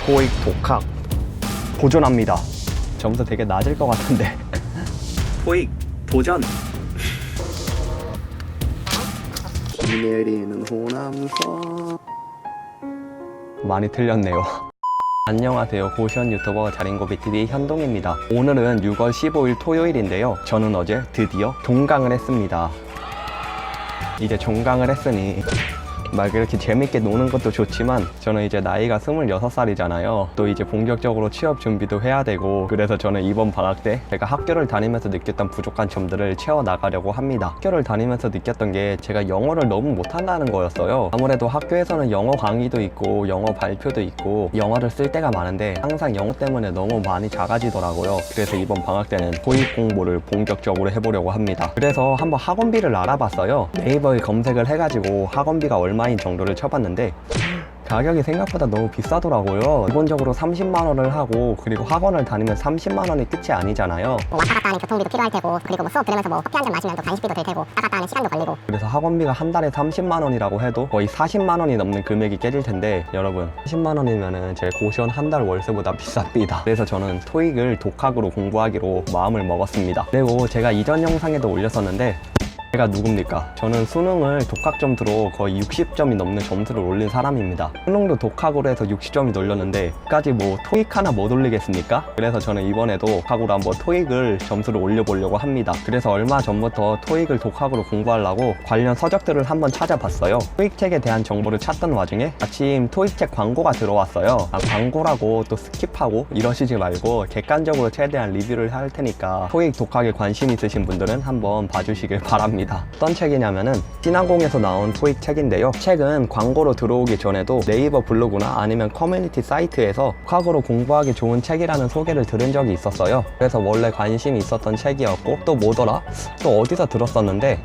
토익 독학 도전합니다. 점수 되게 낮을 것 같은데. 토익 도전. 비 내리는 호남선. 많이 틀렸네요. 안녕하세요. 고시원 유튜버 자린고비TV 현동입니다. 오늘은 6월 15일 토요일인데요. 저는 어제 드디어 종강을 했습니다. 이제 종강을 했으니 막 이렇게 재밌게 노는 것도 좋지만 저는 이제 나이가 26살이잖아요. 또 이제 본격적으로 취업 준비도 해야 되고, 그래서 저는 이번 방학 때 제가 학교를 다니면서 느꼈던 부족한 점들을 채워나가려고 합니다. 학교를 다니면서 느꼈던 게 제가 영어를 너무 못한다는 거였어요. 아무래도 학교에서는 영어 강의도 있고 영어 발표도 있고 영어를 쓸 때가 많은데 항상 영어 때문에 너무 많이 작아지더라고요. 그래서 이번 방학 때는 토익 공부를 본격적으로 해보려고 합니다. 그래서 한번 학원비를 알아봤어요. 네이버에 검색을 해가지고 학원비가 얼마인 정도를 쳐봤는데 가격이 생각보다 너무 비싸더라고요. 기본적으로 30만 원을 하고, 그리고 학원을 다니면 30만 원이 끝이 아니잖아요. 왔다 갔다 하는 교통비도 필요할 테고, 그리고 수업 들으면서 커피 한 잔 마시면 또 간식비도 들 테고, 왔다 갔다 하는 시간도 걸리고. 그래서 학원비가 한 달에 30만 원이라고 해도 거의 40만 원이 넘는 금액이 깨질 텐데, 여러분 40만 원이면은 제 고시원 한 달 월세보다 비쌉니다. 그래서 저는 토익을 독학으로 공부하기로 마음을 먹었습니다. 그리고 제가 이전 영상에도 올렸었는데, 제가 누굽니까? 저는 수능을 독학 점수로 거의 60점이 넘는 점수를 올린 사람입니다. 수능도 독학으로 해서 60점이 놀렸는데 끝까지 뭐 토익 하나 못 올리겠습니까? 그래서 저는 이번에도 독학으로 한번 토익을 점수를 올려보려고 합니다. 그래서 얼마 전부터 토익을 독학으로 공부하려고 관련 서적들을 한번 찾아봤어요. 토익 책에 대한 정보를 찾던 와중에 마침 토익 책 광고가 들어왔어요. 광고라고 또 스킵하고 이러시지 말고 객관적으로 최대한 리뷰를 할 테니까 토익 독학에 관심 있으신 분들은 한번 봐주시길 바랍니다. 어떤 책이냐면은 신화공에서 나온 토익 책인데요. 책은 광고로 들어오기 전에도 네이버 블로그나 아니면 커뮤니티 사이트에서 독학으로 공부하기 좋은 책이라는 소개를 들은 적이 있었어요. 그래서 원래 관심이 있었던 책이었고, 또 뭐더라? 또 어디서 들었었는데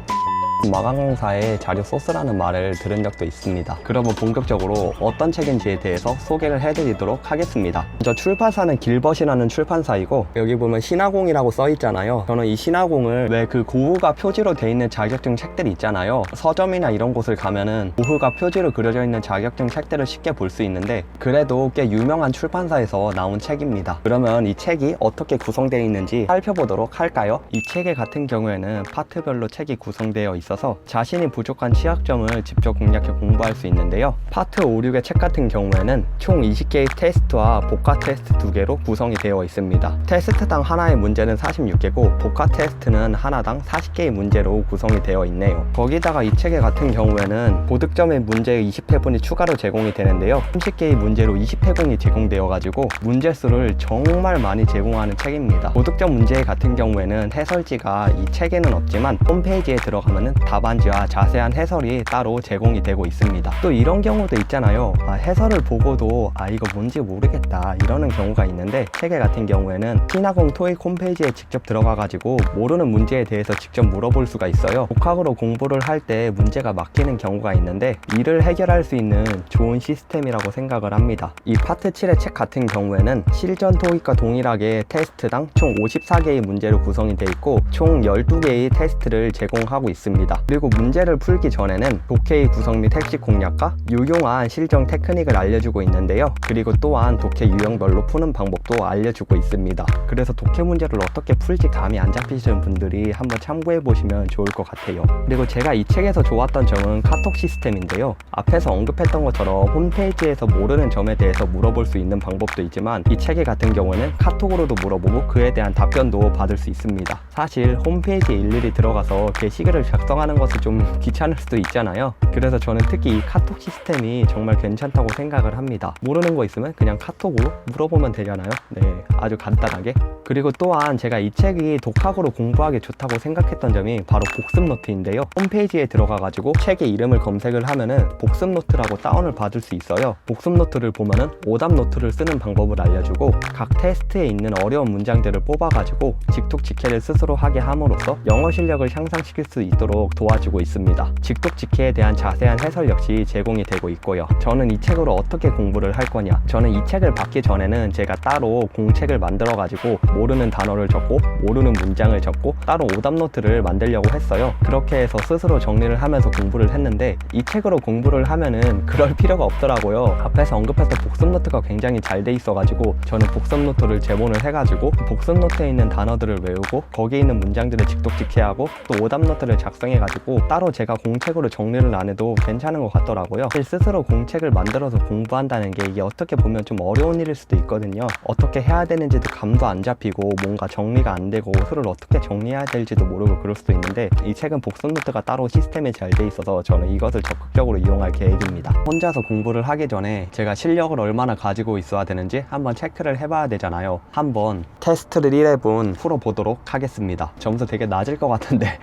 마강사의 자료 소스라는 말을 들은 적도 있습니다. 그러면 본격적으로 어떤 책인지에 대해서 소개를 해드리도록 하겠습니다. 먼저 출판사는 길벗이라는 출판사이고, 여기 보면 신화공이라고 써있잖아요. 저는 이 신화공을 왜 그 고흐가 표지로 돼 있는 자격증 책들 있잖아요. 서점이나 이런 곳을 가면은 고흐가 표지로 그려져 있는 자격증 책들을 쉽게 볼 수 있는데, 그래도 꽤 유명한 출판사에서 나온 책입니다. 그러면 이 책이 어떻게 구성되어 있는지 살펴보도록 할까요? 이 책의 같은 경우에는 파트별로 책이 구성되어 있어서 자신이 부족한 취약점을 직접 공략해 공부할 수 있는데요. 파트 5, 6의 책 같은 경우에는 총 20개의 테스트와 복화 테스트 2개로 구성이 되어 있습니다. 테스트당 하나의 문제는 46개고 복화 테스트는 하나당 40개의 문제로 구성이 되어 있네요. 거기다가 이 책의 같은 경우에는 고득점의 문제 20회분이 추가로 제공이 되는데요. 30개의 문제로 20회분이 제공되어 가지고 문제 수를 정말 많이 제공하는 책입니다. 고득점 문제 같은 경우에는 해설지가 이 책에는 없지만 홈페이지에 들어가면은 답안지와 자세한 해설이 따로 제공이 되고 있습니다. 또 이런 경우도 있잖아요. 해설을 보고도 이거 뭔지 모르겠다 이러는 경우가 있는데, 책의 같은 경우에는 신화공 토익 홈페이지에 직접 들어가 가지고 모르는 문제에 대해서 직접 물어볼 수가 있어요. 독학으로 공부를 할 때 문제가 막히는 경우가 있는데 이를 해결할 수 있는 좋은 시스템이라고 생각을 합니다. 이 파트 7의 책 같은 경우에는 실전 토익과 동일하게 테스트당 총 54개의 문제로 구성이 되어 있고 총 12개의 테스트를 제공하고 있습니다. 그리고 문제를 풀기 전에는 독해의 구성 및 핵심 공략과 유용한 실전 테크닉을 알려주고 있는데요. 그리고 또한 독해 유형별로 푸는 방법도 알려주고 있습니다. 그래서 독해 문제를 어떻게 풀지 감이 안 잡히시는 분들이 한번 참고해 보시면 좋을 것 같아요. 그리고 제가 이 책에서 좋았던 점은 카톡 시스템인데요. 앞에서 언급했던 것처럼 홈페이지에서 모르는 점에 대해서 물어볼 수 있는 방법도 있지만, 이 책의 같은 경우에는 카톡으로도 물어보고 그에 대한 답변도 받을 수 있습니다. 사실 홈페이지에 일일이 들어가서 게시글을 작성하는 것은 좀 귀찮을 수도 있잖아요. 그래서 저는 특히 이 카톡 시스템이 정말 괜찮다고 생각을 합니다. 모르는 거 있으면 그냥 카톡으로 물어보면 되잖아요. 네, 아주 간단하게. 그리고 또한 제가 이 책이 독학으로 공부하기 좋다고 생각했던 점이 바로 복습 노트인데요. 홈페이지에 들어가가지고 책의 이름을 검색을 하면은 복습 노트라고 다운을 받을 수 있어요. 복습 노트를 보면은 오답 노트를 쓰는 방법을 알려주고, 각 테스트에 있는 어려운 문장들을 뽑아가지고 직독직해를 스스로 하게 함으로써 영어 실력을 향상시킬 수 있도록 도와주고 있습니다. 직독직해에 대한 자세한 해설 역시 제공이 되고 있고요. 저는 이 책으로 어떻게 공부를 할 거냐, 저는 이 책을 받기 전에는 제가 따로 공책을 만들어 가지고 모르는 단어를 적고 모르는 문장을 적고 따로 오답 노트를 만들려고 했어요. 그렇게 해서 스스로 정리를 하면서 공부를 했는데 이 책으로 공부를 하면은 그럴 필요가 없더라고요. 앞에서 언급했던 복습 노트가 굉장히 잘 돼 있어가지고 저는 복습 노트를 제본을 해가지고 복습 노트에 있는 단어들을 외우고 거기에 있는 문장들을 직독직해하고 또 오답 노트를 작성해가지고 따로 제가 공책으로 정리를 안 해도 괜찮은 것 같더라고요. 사실 스스로 공책을 만들어서 공부한다는 게 이게 어떻게 보면 좀 어려운 일일 수도 있거든요. 어떻게 해야 되는지도 감도 안 잡히고 뭔가 정리가 안 되고 술을 어떻게 정리해야 될지도 모르고 그럴 수도 있는데 이 책은 복습 노트가 따로 시스템이 잘 돼 있어서 저는 이것을 적극적으로 이용할 계획입니다. 혼자서 공부를 하기 전에 제가 실력을 얼마나 가지고 있어야 되는지 한번 체크를 해봐야 되잖아요. 한번 테스트를 1회분 풀어보도록 하겠습니다. 점수 되게 낮을 것 같은데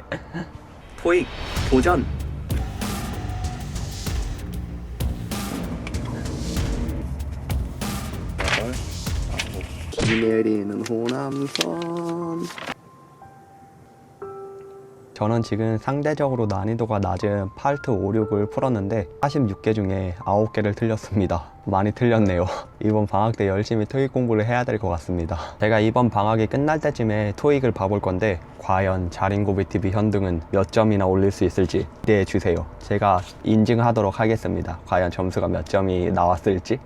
토익 도전. 비 내리는 호남선. 저는 지금 상대적으로 난이도가 낮은 파트 5, 6을 풀었는데 46개 중에 9개를 틀렸습니다. 많이 틀렸네요. 이번 방학 때 열심히 토익 공부를 해야 될 것 같습니다. 제가 이번 방학이 끝날 때쯤에 토익을 봐볼 건데 과연 자린고비TV 현등은 몇 점이나 올릴 수 있을지 기대해 주세요. 제가 인증하도록 하겠습니다. 과연 점수가 몇 점이 나왔을지.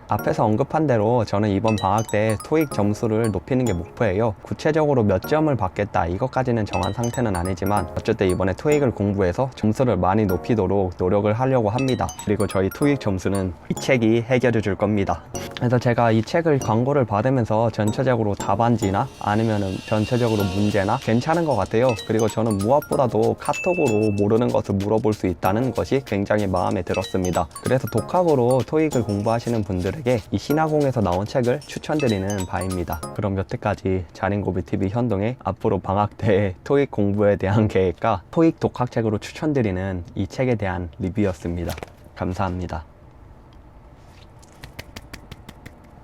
앞에서 언급한 대로 저는 이번 방학 때 토익 점수를 높이는 게 목표예요. 구체적으로 몇 점을 받겠다 이것까지는 정한 상태는 아니지만 어쨌든 이번에 토익을 공부해서 점수를 많이 높이도록 노력을 하려고 합니다. 그리고 저희 토익 점수는 이 책이 해결해 줄 겁니다. 그래서 제가 이 책을 광고를 받으면서 전체적으로 답안지나 아니면은 전체적으로 문제나 괜찮은 것 같아요. 그리고 저는 무엇보다도 카톡으로 모르는 것을 물어볼 수 있다는 것이 굉장히 마음에 들었습니다. 그래서 독학으로 토익을 공부하시는 분들에게 이 신화공에서 나온 책을 추천드리는 바입니다. 그럼 여태까지 자린고비TV 현동의 앞으로 방학 때 토익 공부에 대한 계획과 토익 독학책으로 추천드리는 이 책에 대한 리뷰였습니다. 감사합니다.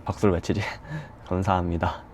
박수를 외치지. 감사합니다.